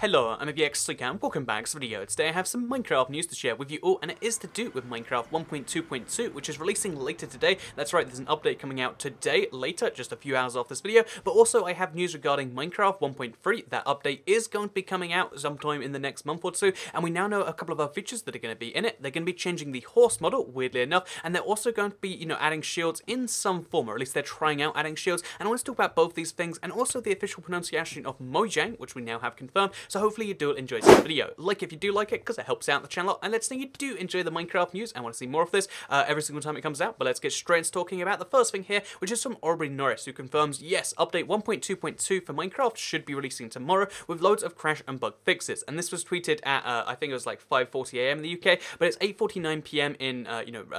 Hello, I'm Camp. Welcome back to the video. Today I have some Minecraft news to share with you all, and it is to do with Minecraft 1.2.2, which is releasing later today. That's right, there's an update coming out today, later, just a few hours off this video. But also I have news regarding Minecraft 1.3. That update is going to be coming out sometime in the next month or two, and we now know a couple of other features that are going to be in it. They're going to be changing the horse model, weirdly enough, and they're also going to be, adding shields in some form, or at least they're trying out adding shields. And I want to talk about both these things, and also the official pronunciation of Mojang, which we now have confirmed. So hopefully you do enjoy this video. Like if you do like it, because it helps out the channel, and let's say you do enjoy the Minecraft news and want to see more of this every single time it comes out. But let's get straight into talking about the first thing here, which is from Aubrey Norris, who confirms, yes, update 1.2.2 for Minecraft should be releasing tomorrow with loads of crash and bug fixes. And this was tweeted at, I think it was like 5:40 AM in the UK, but it's 8:49 PM in,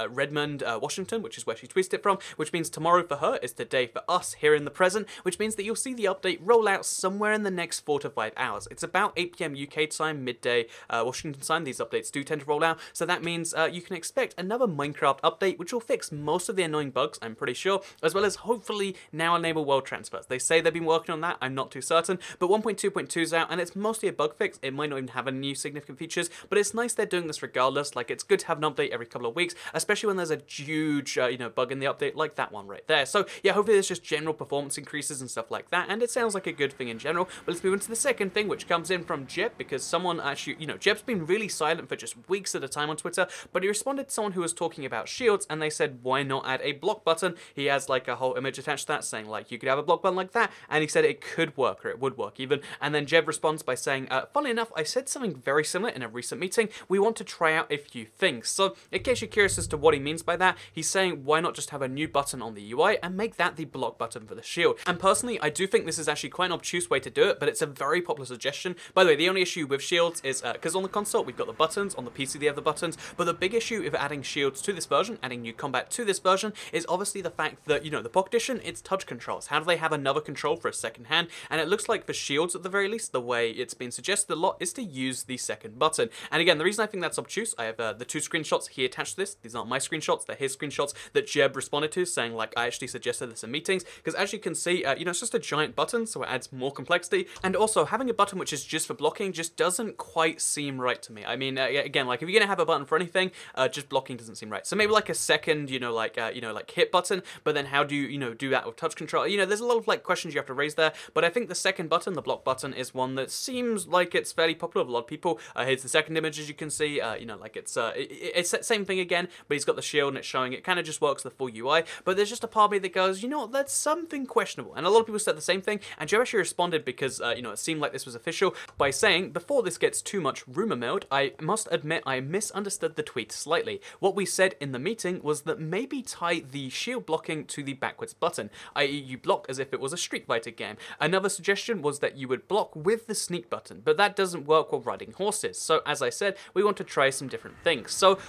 Redmond, Washington, which is where she tweeted it from, which means tomorrow for her is today for us here in the present, which means that you'll see the update roll out somewhere in the next 4 to 5 hours. It's about 8 PM UK time, midday Washington time. These updates do tend to roll out, so that means you can expect another Minecraft update, which will fix most of the annoying bugs, I'm pretty sure, as well as hopefully now enable world transfers. They say they've been working on that, I'm not too certain, but 1.2.2 is out, and it's mostly a bug fix. It might not even have any new significant features, but it's nice they're doing this regardless. Like, it's good to have an update every couple of weeks, especially when there's a huge, bug in the update like that one right there. So yeah, hopefully there's just general performance increases and stuff like that, and it sounds like a good thing in general. But let's move into the second thing, which comes in from Jeb, because someone actually, Jeb's been really silent for just weeks at a time on Twitter, but he responded to someone who was talking about shields, and they said, why not add a block button? He has like a whole image attached to that saying like, you could have a block button like that, and he said it could work, or it would work even. And then Jeb responds by saying, funnily enough, I said something very similar in a recent meeting. We want to try out a few things. So in case you're curious as to what he means by that, he's saying, why not just have a new button on the UI and make that the block button for the shield? And personally, I do think this is actually quite an obtuse way to do it, but it's a very popular suggestion. By the way, the only issue with shields is, because on the console we've got the buttons, on the PC they have the buttons, but the big issue of adding shields to this version, adding new combat to this version, is obviously the fact that, the Pocket Edition, it's touch controls. How do they have another control for a second hand? And it looks like for shields, at the very least, the way it's been suggested a lot is to use the second button. And again, the reason I think that's obtuse, I have the two screenshots he attached to this. These aren't my screenshots, they're his screenshots that Jeb responded to, saying like, I actually suggested this in meetings, because as you can see, it's just a giant button, so it adds more complexity. And also, having a button which is just for blocking just doesn't quite seem right to me. I mean, again, like if you're gonna have a button for anything, just blocking doesn't seem right. So maybe like a second, like hit button, but then how do you, do that with touch control? There's a lot of like questions you have to raise there, but I think the second button, the block button, is one that seems like it's fairly popular with a lot of people. Here's the second image, as you can see, like it's the same thing again, but he's got the shield and it's showing it kind of just works the full UI, but there's just a part of me that goes, that's something questionable. And a lot of people said the same thing, and Joe actually responded because, it seemed like this was official by saying, before this gets too much rumor milled, I must admit I misunderstood the tweet slightly. What we said in the meeting was that maybe tie the shield blocking to the backwards button, i.e. you block as if it was a Street Fighter game. Another suggestion was that you would block with the sneak button, but that doesn't work while riding horses. So as I said, we want to try some different things. So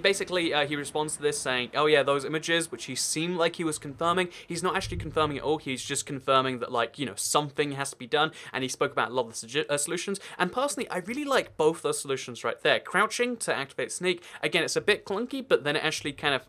basically he responds to this saying, oh yeah, those images, which he seemed like he was confirming, he's not actually confirming at all, he's just confirming that like, something has to be done, and he spoke about a lot of the solutions. And personally, I really like both those solutions right there. Crouching to activate sneak, again, it's a bit clunky, but then it actually kind of,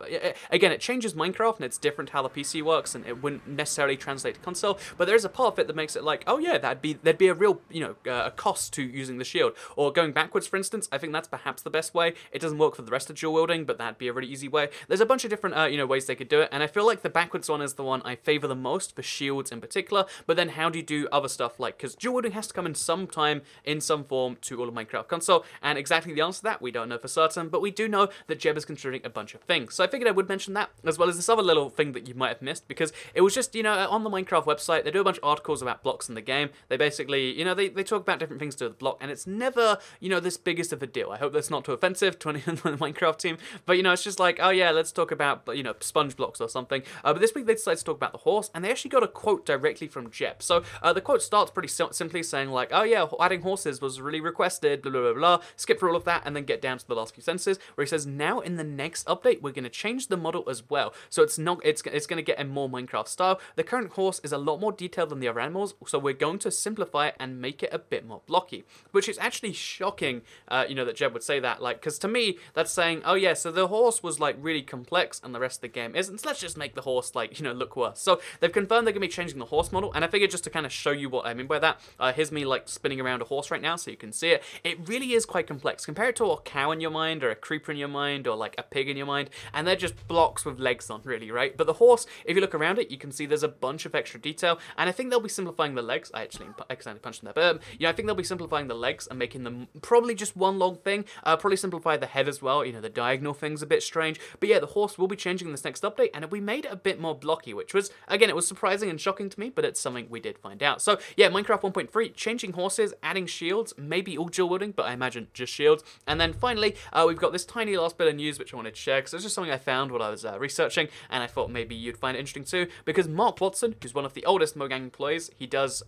again, it changes Minecraft, and it's different how the PC works, and it wouldn't necessarily translate to console, but there is a part of it that makes it like, oh yeah, there'd be a real, a cost to using the shield. Or going backwards, for instance, I think that's perhaps the best way. It doesn't work for the rest of dual wielding, but that'd be a really easy way. There's a bunch of different, ways they could do it, and I feel like the backwards one is the one I favor the most for shields in particular, but then how do you do other stuff, like, because dual wielding has to come in some time, in some form, to all of Minecraft console, and exactly the answer to that, we don't know for certain, but we do know that Jeb is considering a bunch of things. So I figured I would mention that, as well as this other little thing that you might have missed, because it was just, on the Minecraft website, they do a bunch of articles about blocks in the game. They basically, they talk about different things to do with the block, and it's never, this biggest of a deal. I hope that's not too offensive to anyone on the Minecraft team, but, it's just like, oh yeah, let's talk about, sponge blocks or something. But this week they decided to talk about the horse, and they actually got a quote directly from Jeb. So the quote starts pretty simply saying like, oh yeah, adding horses was really requested, blah, blah, blah, blah, skip through all of that, and then get down to the last few sentences, where he says, now in the next update, we're going to change the model as well. So it's going to get a more Minecraft style. The current horse is a lot more detailed than the other animals, so we're going to simplify it and make it a bit more blocky, which is actually shocking, that Jeb would say that, like, because to me, that's saying, oh yeah, so the horse was like really complex and the rest of the game isn't, so let's just make the horse like, look worse. So they've confirmed they're going to be changing the horse model, and I figured just to kind of show you what I mean by that, here's me like spinning spinning around a horse right now so you can see it. It really is quite complex. Compare it to a cow in your mind, or a creeper in your mind, or like a pig in your mind, and they're just blocks with legs on, really, right? But the horse, if you look around it, you can see there's a bunch of extra detail, and I think they'll be simplifying the legs. I actually accidentally punched them there, but yeah, I think they'll be simplifying the legs and making them probably just one long thing. Probably simplify the head as well. You know, the diagonal thing's a bit strange, but yeah, the horse will be changing in this next update, and we made it a bit more blocky, which was, again, it was surprising and shocking to me, but it's something we did find out. So yeah, Minecraft 1.3, changing horses, adding shields, maybe all dual wielding, but I imagine just shields. And then finally, we've got this tiny last bit of news which I wanted to share, because it's just something I found while I was researching, and I thought maybe you'd find it interesting too, because Mark Watson, who's one of the oldest Mojang employees, he does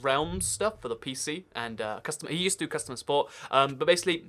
Realms stuff for the PC, and he used to do customer support, but basically,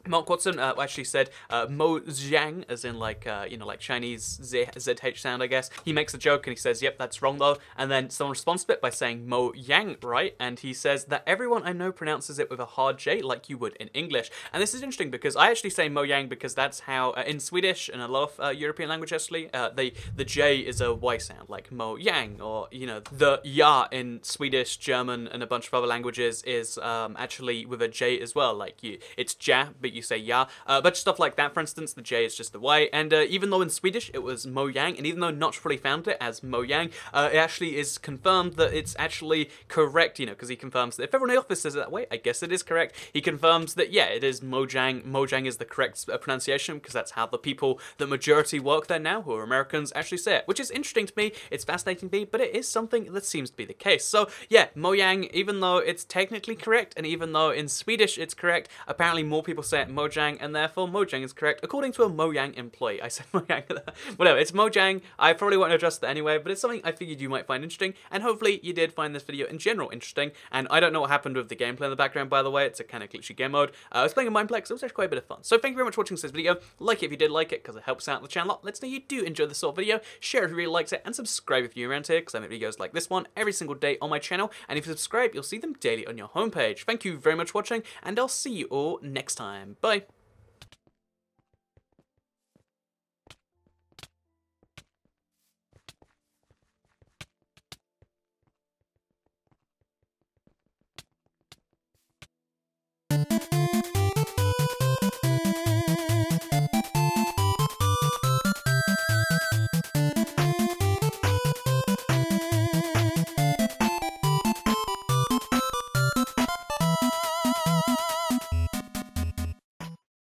Mark Watson actually said Mojang, as in like, you know, like Chinese ZH sound, I guess. He makes a joke and he says, yep, that's wrong though. And then someone responds to it by saying Mojang, right? And he says that everyone I know pronounces it with a hard J like you would in English. And this is interesting because I actually say Mojang because that's how, in Swedish and a lot of European language actually, the J is a Y sound, like Mojang, or, you know, the Ja in Swedish, German, and a bunch of other languages is actually with a J as well. Like, it's Ja, but you say ja. A bunch of stuff like that, for instance, the J is just the Y, and even though in Swedish it was Mojang, and even though Notch probably found it as Mojang, it actually is confirmed that it's actually correct, you know, because he confirms that if everyone in the office says it that way, I guess it is correct. He confirms that, yeah, it is Mojang. Mojang is the correct pronunciation, because that's how the people, the majority work there now, who are Americans, actually say it, which is interesting to me. It's fascinating to me, but it is something that seems to be the case. So, yeah, Mojang, even though it's technically correct, and even though in Swedish it's correct, apparently more people say it Mojang, and therefore Mojang is correct, according to a Mojang employee. I said Mojang. Whatever, it's Mojang. I probably won't address that anyway, but it's something I figured you might find interesting, and hopefully you did find this video in general interesting. And I don't know what happened with the gameplay in the background, by the way. It's a kind of glitchy game mode. I was playing a Mineplex. It was actually quite a bit of fun. So thank you very much for watching this video. Like it if you did like it, because it helps out the channel a lot. Let's know you do enjoy this sort of video. Share if you really liked it, and subscribe if you're around here, because I make videos like this one every single day on my channel. And if you subscribe, you'll see them daily on your homepage. Thank you very much for watching, and I'll see you all next time. Bye.